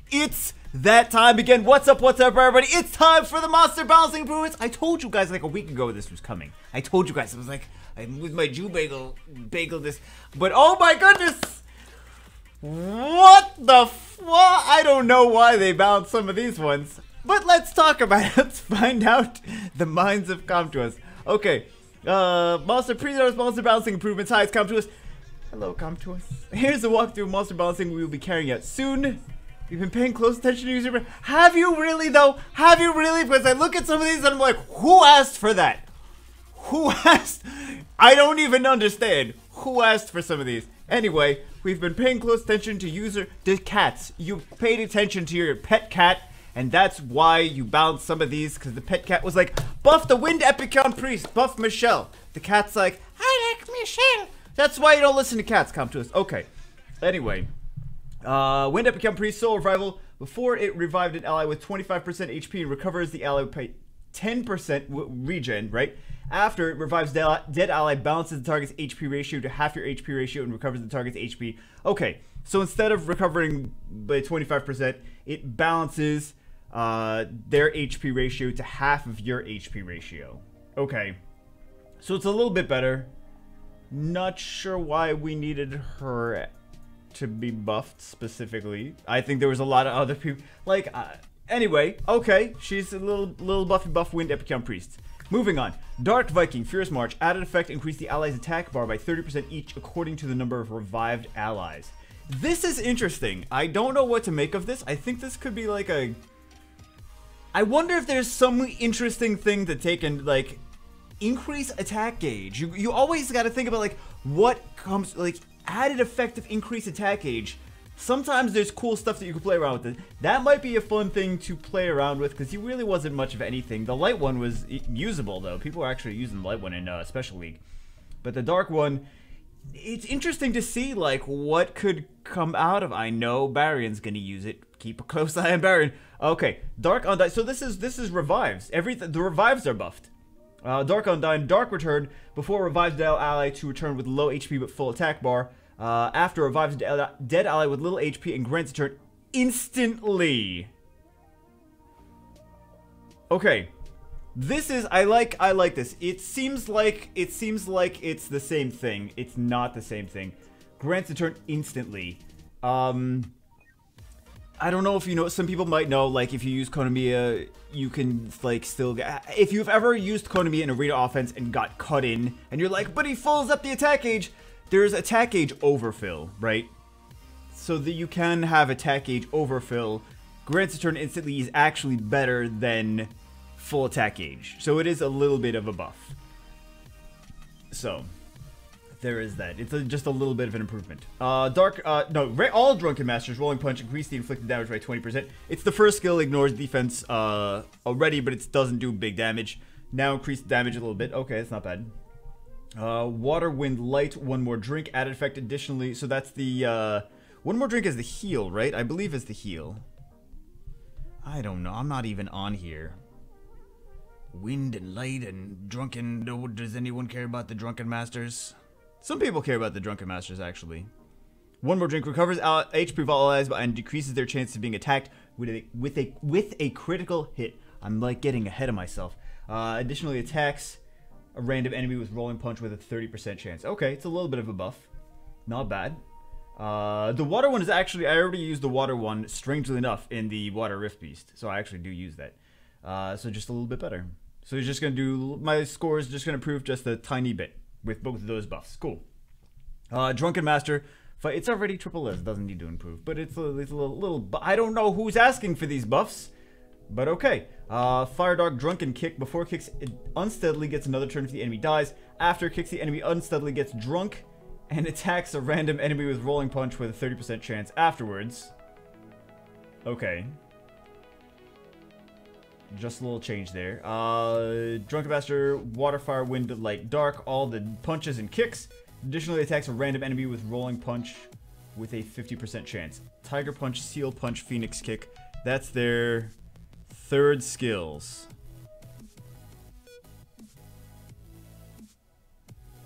It's that time again. What's up, everybody? It's time for the monster balancing improvements. I told you guys like a week ago this was coming. I told you guys. I was like, I'm with my Jew bagel this. But oh my goodness! What the I don't know why they balanced some of these ones. But let's talk about it. Let's find out. The minds have come to us. Okay. Monster balancing improvements. Hi, it's come to us. Hello, come to us. Here's a walkthrough of monster balancing we will be carrying out soon. We've been paying close attention to user. Have you really though? Have you really? Because I look at some of these and I'm like, who asked for that? Who asked? I don't even understand. Who asked for some of these? Anyway, we've been paying close attention to cats. You paid attention to your pet cat, and that's why you balanced some of these, because the pet cat was like, buff the Wind Epicon Priest, buff Michelle. The cat's like, I like Michelle. That's why you don't listen to cats, come to us. Okay. Anyway. Wind Epicon Priest Soul Revival. Before it revived an ally with 25% HP and recovers the ally by 10% regen, right? After it revives dead ally, balances the target's HP ratio to half your HP ratio and recovers the target's HP. Okay, so instead of recovering by 25%, it balances their HP ratio to half of your HP ratio. Okay, so it's a little bit better. Not sure why we needed her to be buffed specifically. I think there was a lot of other people. Like, anyway, okay, she's a little buff Wind Epicon Priest. Moving on. Dark Viking, Fierce March. Added effect, increase the allies' attack bar by 30% each according to the number of revived allies. This is interesting. I don't know what to make of this. I think this could be like a... I wonder if there's some interesting thing to take and, like, increase attack gauge. You always got to think about, like, what comes, like, added effective increase attack gauge. Sometimes there's cool stuff that you can play around with. That might be a fun thing to play around with, because he really wasn't much of anything. The light one was usable, though. People are actually using the light one in Special League. But the dark one, it's interesting to see, like, what could come out of. I know Barion's gonna use it. Keep a close eye on Barion. Okay, Dark Undyne. So this is revives. The revives are buffed. Dark Undyne, Dark Return. Before revives dead ally to return with low HP but full attack bar. After revives dead ally with little HP and grants a turn instantly. Okay, this is I like this. It seems like it's the same thing. It's not the same thing. Grants a turn instantly. I don't know if you know. Some people might know. Like if you use Konamiya, you can like still get. If you've ever used Konamiya in arena offense and got cut in, and you're like, but he fills up the attack gauge. There's attack gauge overfill, right? So that you can have attack gauge overfill. Grants a turn instantly is actually better than full attack gauge. So it is a little bit of a buff. So there is that. It's just a little bit of an improvement. All Drunken Masters rolling punch increase the inflicted damage by 20%. It's the first skill, ignores defense already, but it doesn't do big damage. Now increase damage a little bit. Okay, that's not bad. Water, Wind, Light, one more drink, added effect additionally. So that's the, one more drink is the heal, right? I believe it's the heal. I don't know. I'm not even on here. Wind and Light and Drunken. Does anyone care about the Drunken Masters? Some people care about the Drunken Masters, actually. One more drink recovers HP of all allies and decreases their chance of being attacked with a critical hit. I'm like getting ahead of myself. Additionally, attacks a random enemy with rolling punch with a 30% chance. Okay, it's a little bit of a buff. Not bad. The water one is actually, I already used the water one, strangely enough, in the Water Rift Beast. So I actually do use that. So just a little bit better. So he's just going to do, my score is just going to improve just a tiny bit with both of those buffs. Cool. Drunken Master. It's already triple S, doesn't need to improve. But it's a little, I don't know who's asking for these buffs. But okay. Fire Dog Drunken Kick. Before kicks it unsteadily, gets another turn if the enemy dies. After kicks, the enemy unsteadily gets drunk and attacks a random enemy with rolling punch with a 30% chance afterwards. Okay. Just a little change there. Drunken Master, Water, Fire, Wind, Light, Dark. All the punches and kicks. Additionally, attacks a random enemy with rolling punch with a 50% chance. Tiger Punch, Seal Punch, Phoenix Kick. That's their third skills.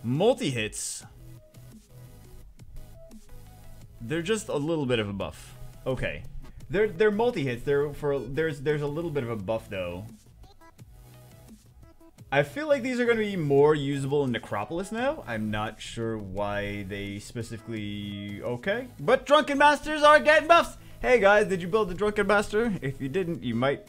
Multi-hits. They're just a little bit of a buff. Okay. They're multi-hits. There's a little bit of a buff though. I feel like these are going to be more usable in Necropolis now. I'm not sure why they specifically... Okay. But Drunken Masters are getting buffs! Hey guys, did you build the Drunken Master? If you didn't, you might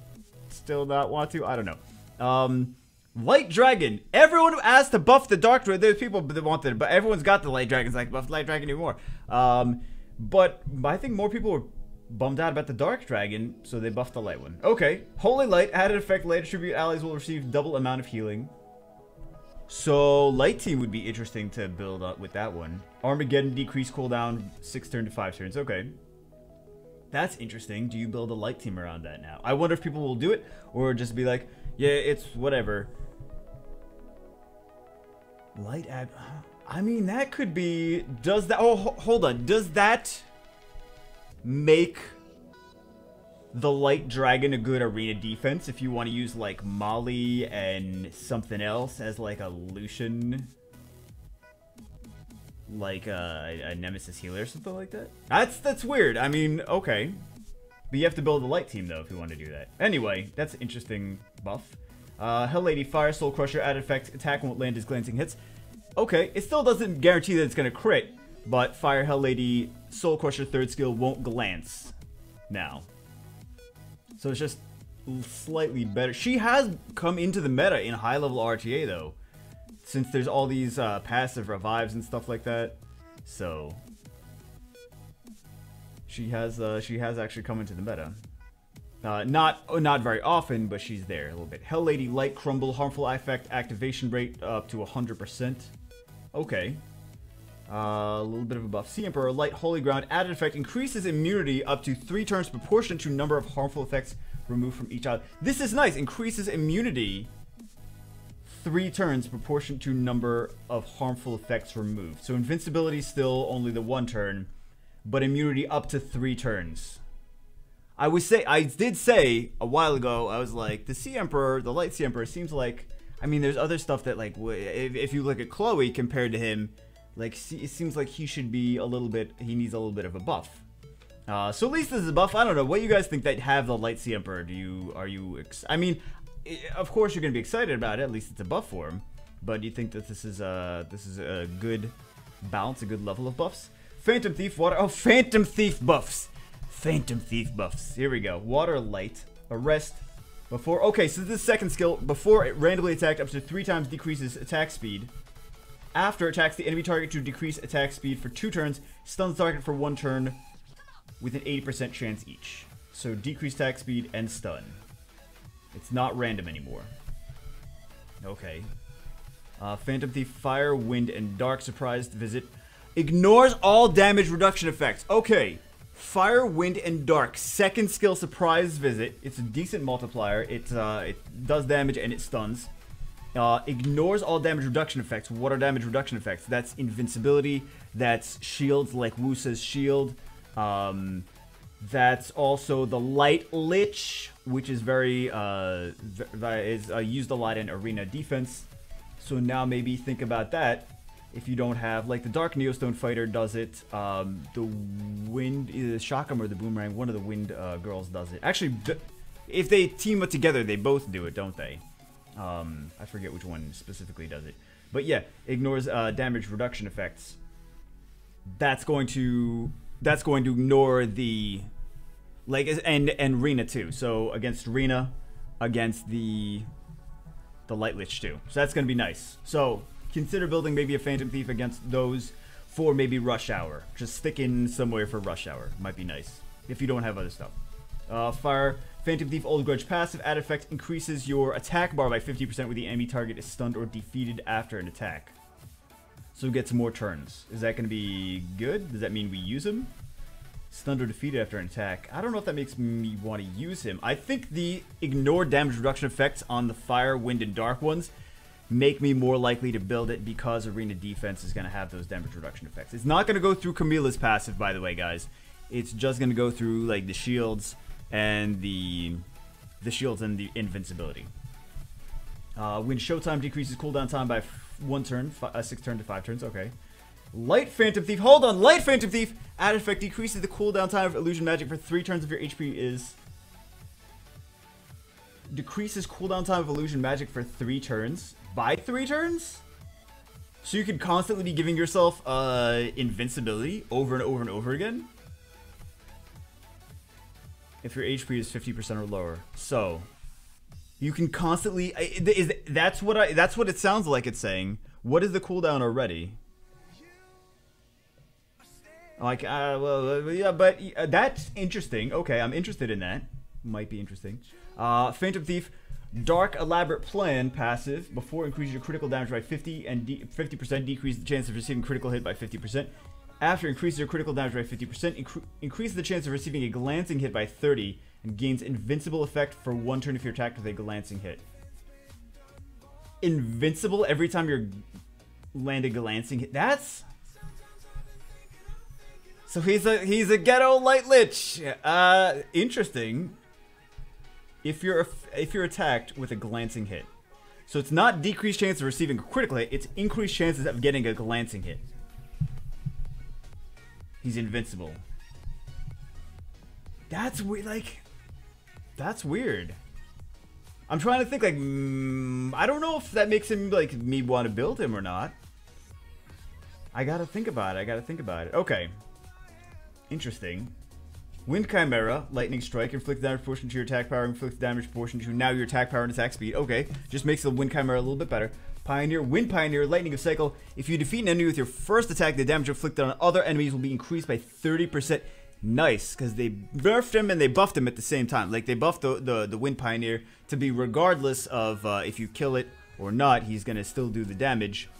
still not want to. I don't know. Light Dragon. Everyone asked to buff the Dark Dragon. There's people that wanted it, but everyone's got the Light Dragons. Like, buff Light Dragon anymore. But I think more people were bummed out about the Dark Dragon, so they buffed the light one. Okay. Holy Light. Added effect. Light attribute allies will receive double amount of healing. So, Light Team would be interesting to build up with that one. Armageddon. Decrease cooldown 6 turn to 5 turns. Okay. That's interesting. Do you build a Light Team around that now? I wonder if people will do it, or just be like, yeah, it's whatever. Light ad... I mean, that could be... Does that... Oh, hold on. Does that... make the Light Dragon a good arena defense if you want to use like Molly and something else as like a Lucian, like a Nemesis healer or something like that? That's weird. I mean, okay, but you have to build a light team though if you want to do that. Anyway, that's an interesting buff. Hell Lady Fire Soul Crusher added effect. Attack won't land as glancing hits. Okay, it still doesn't guarantee that it's gonna crit, but Fire Hell Lady Soul Crusher third skill won't glance now. So it's just slightly better. She has come into the meta in high level RTA though, since there's all these passive revives and stuff like that. So she has actually come into the meta. Not very often, but she's there a little bit. Hell Lady Light Crumble, harmful effect activation rate up to 100%. Okay. A little bit of a buff. Sea Emperor, Light Holy Ground, added effect, increases immunity up to 3 turns proportionate to number of harmful effects removed from each ally. This is nice. Increases immunity 3 turns proportionate to number of harmful effects removed. So invincibility still only the 1 turn, but immunity up to 3 turns. I did say a while ago, I was like, the Sea Emperor, the Light Sea Emperor seems like, I mean, there's other stuff that like, if you look at Chloe compared to him, like, it seems like he should be a little bit, he needs a little bit of a buff. So at least this is a buff. I don't know. What you guys think that have the Light Sea Emperor? I mean, of course you're going to be excited about it. At least it's a buff for him. But do you think that this is a good balance, a good level of buffs? Phantom Thief, Water, oh, Phantom Thief buffs. Phantom Thief buffs. Here we go. Water Light, Arrest, before, okay, so this is second skill. Before it randomly attacked up to 3 times decreases attack speed. After attacks the enemy target to decrease attack speed for 2 turns, stuns the target for 1 turn with an 80% chance each. So decrease attack speed and stun. It's not random anymore. Okay. Phantom Thief, Fire, Wind, and Dark Surprised Visit. Ignores all damage reduction effects. Okay. Fire, Wind, and Dark. Second skill, Surprise Visit. It's a decent multiplier. It does damage and it stuns. Ignores all damage reduction effects. What are damage reduction effects? That's invincibility. That's shields like Wusa's shield. That's also the Light Lich, which is very used a lot in arena defense. So now maybe think about that. If you don't have, like the Dark Neostone Fighter does it. The Wind, either Shakam or the Boomerang, one of the Wind girls does it. Actually, if they team up together, they both do it, don't they? I forget which one specifically does it, but yeah, ignores damage reduction effects. That's going to ignore the and Rena too. So against Rena, against the Light Lich too. So that's gonna be nice. So consider building maybe a Phantom Thief against those for maybe Rush Hour. Just stick in somewhere for Rush Hour. Might be nice if you don't have other stuff. Fire. Phantom Thief Old Grudge passive add effect increases your attack bar by 50% when the enemy target is stunned or defeated after an attack. So it gets more turns. Is that going to be good? Does that mean we use him? Stunned or defeated after an attack. I don't know if that makes me want to use him. I think the ignore damage reduction effects on the Fire, Wind, and Dark ones make me more likely to build it because arena defense is going to have those damage reduction effects. It's not going to go through Camilla's passive, by the way, guys. It's just going to go through like the shields and the shields and the invincibility. When Showtime decreases cooldown time by 1 turn, 6 turn to 5 turns. Okay. Light Phantom Thief. Hold on. Light Phantom Thief. Add effect decreases the cooldown time of illusion magic for 3 turns if your HP is... Decreases cooldown time of illusion magic for 3 turns. By 3 turns? So you can constantly be giving yourself invincibility over and over and over again? If your HP is 50% or lower. So... You can constantly... That's what it sounds like it's saying. What is the cooldown already? Like, well, yeah, but that's interesting. Okay, I'm interested in that. Might be interesting. Phantom Thief, Dark Elaborate Plan passive. Before increases your critical damage by 50 and 50% decrease the chance of receiving critical hit by 50%. After increases your critical damage by 50%, increases the chance of receiving a glancing hit by 30 and gains invincible effect for 1 turn if you're attacked with a glancing hit. Invincible every time you're landing glancing hit. That's... So he's a ghetto light lich. Interesting. If you're attacked with a glancing hit. So it's not decreased chance of receiving a critical hit, it's increased chances of getting a glancing hit. He's invincible. That's weird, like... That's weird. I'm trying to think, like... I don't know if that makes him, like, me want to build him or not. I gotta think about it, Okay. Interesting. Wind Chimera, Lightning Strike, inflicts damage proportion to your attack power, inflicts damage proportion to now your attack power and attack speed. Okay, just makes the Wind Chimera a little bit better. Pioneer, Wind Pioneer, Lightning of Cycle. If you defeat an enemy with your first attack, the damage inflicted on other enemies will be increased by 30%. Nice, because they nerfed him and they buffed him at the same time. Like, they buffed the Wind Pioneer to be regardless of if you kill it or not, he's going to still do the damage.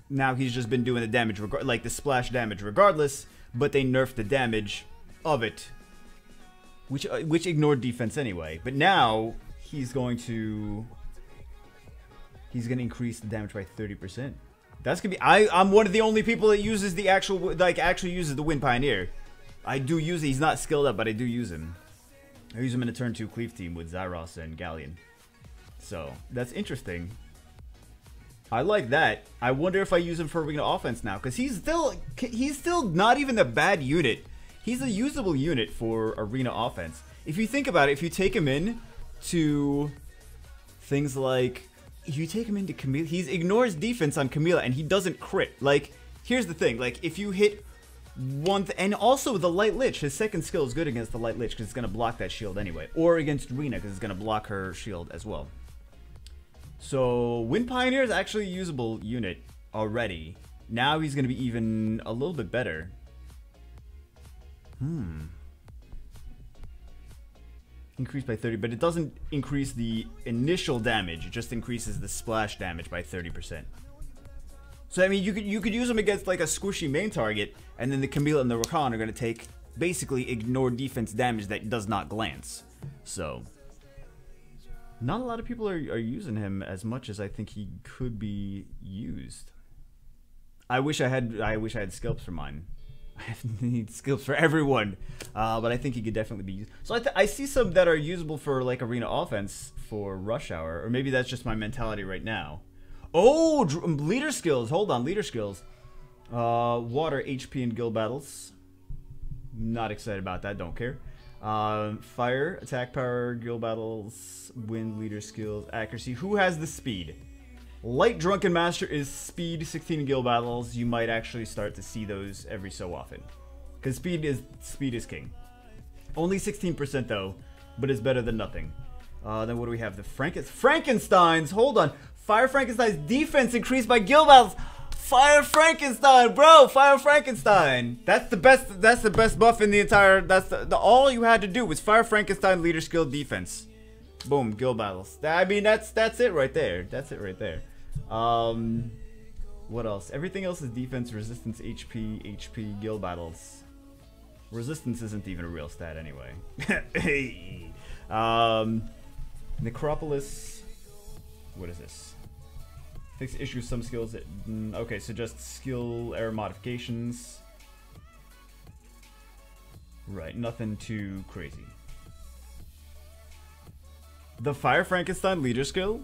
Now he's just been doing the damage, like the splash damage regardless, but they nerfed the damage of it, which ignored defense anyway. But now he's going to increase the damage by 30%. That's gonna be... I'm one of the only people that uses the actually uses the Wind Pioneer. I do use it. He's not skilled up, but I do use him. I use him in a turn 2 cleave team with Zyros and Galleon. So that's interesting. I like that. I wonder if I use him for arena offense now, because he's still not even a bad unit. He's a usable unit for arena offense. If you think about it, if you take him in to things like, if you take him into Camilla, he ignores defense on Camilla and he doesn't crit. Like, here's the thing, like if you hit one, and also the Light Lich, his second skill is good against the Light Lich because it's gonna block that shield anyway, or against Rena because it's gonna block her shield as well. So, Wind Pioneer is actually a usable unit already. Now he's going to be even a little bit better. Increased by 30, but it doesn't increase the initial damage. It just increases the splash damage by 30%. So, I mean, you could use him against, like, a squishy main target, and then the Camilla and the Rakan are going to take, basically, ignore defense damage that does not glance. So... Not a lot of people are using him as much as I think he could be used. I wish I had scalps for mine. I need scalps for everyone, but I think he could definitely be used. So I see some that are usable for like arena offense for Rush Hour, or maybe that's just my mentality right now. Oh, leader skills. Hold on, leader skills. Water, HP, and guild battles. Not excited about that. Don't care. Fire, attack power, guild battles, wind, leader skills, accuracy. Who has the speed? Light Drunken Master is speed, 16 in guild battles. You might actually start to see those every so often, because speed is king. Only 16% though, but it's better than nothing. Then what do we have? The Frankensteins. Hold on. Fire Frankenstein's defense increased by guild battles. Fire Frankenstein, bro! Fire Frankenstein. That's the best. That's the best buff in the entire. That's all you had to do was Fire Frankenstein, leader skill, defense. Boom, guild battles. I mean, that's it right there. That's it right there. What else? Everything else is defense, resistance, HP, guild battles. Resistance isn't even a real stat anyway. Hey. Necropolis. What is this? Fix issues, some skills that... okay, so just skill error modifications. Right, nothing too crazy. The Fire Frankenstein leader skill?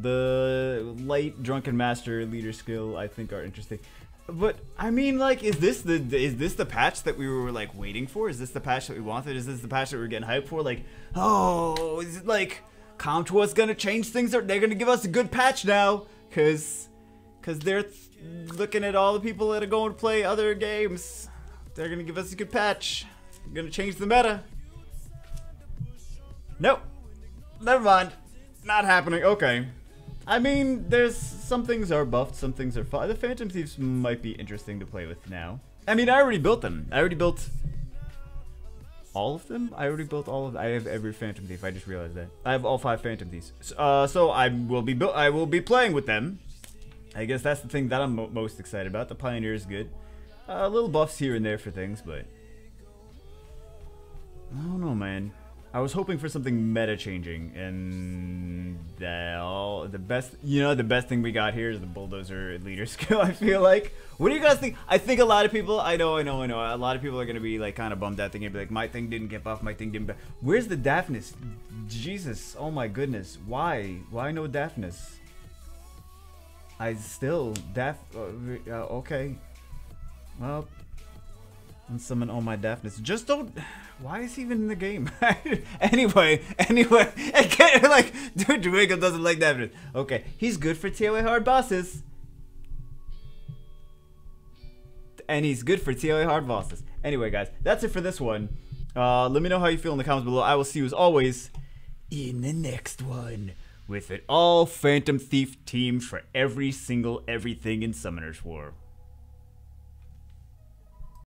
The light Drunken Master leader skill I think are interesting. But I mean, like, is this the patch that we were like waiting for? Is this the patch that we wanted? Is this the patch that we were getting hyped for? Like, oh, is it like Comtua's gonna change things, or they're gonna give us a good patch now? Cause they're looking at all the people that are going to play other games. They're gonna give us a good patch. They're gonna change the meta. Nope. Never mind. Not happening. Okay. I mean, there's some things are buffed, some things are fun. The Phantom Thieves might be interesting to play with now. I mean, I already built them. I already built all of them. I already built all of them. I have every Phantom Thief. I just realized that. I have all 5 Phantom Thieves. So I will be playing with them. I guess that's the thing that I'm most excited about. The Pioneer is good. Little buffs here and there for things, but I don't know, man. I was hoping for something meta changing, and the best thing we got here is the bulldozer leader skill. I feel like. What do you guys think? I think a lot of people. I know. A lot of people are gonna be like kind of bummed out. They're gonna be like, my thing didn't get buffed. My thing didn't. Where's the Daphnis? Jesus! Oh my goodness! Why? Why no Daphnis? I still okay. Well, unsummon all my Daphnis. Just don't. Why is he even in the game? anyway, again, like, dude, Jamaica doesn't like Daphnis. Okay, he's good for TOA hard bosses. And he's good for TOA hard bosses. Anyway, guys, that's it for this one. Let me know how you feel in the comments below. I will see you as always in the next one with an all Phantom Thief team for every single everything in Summoner's War.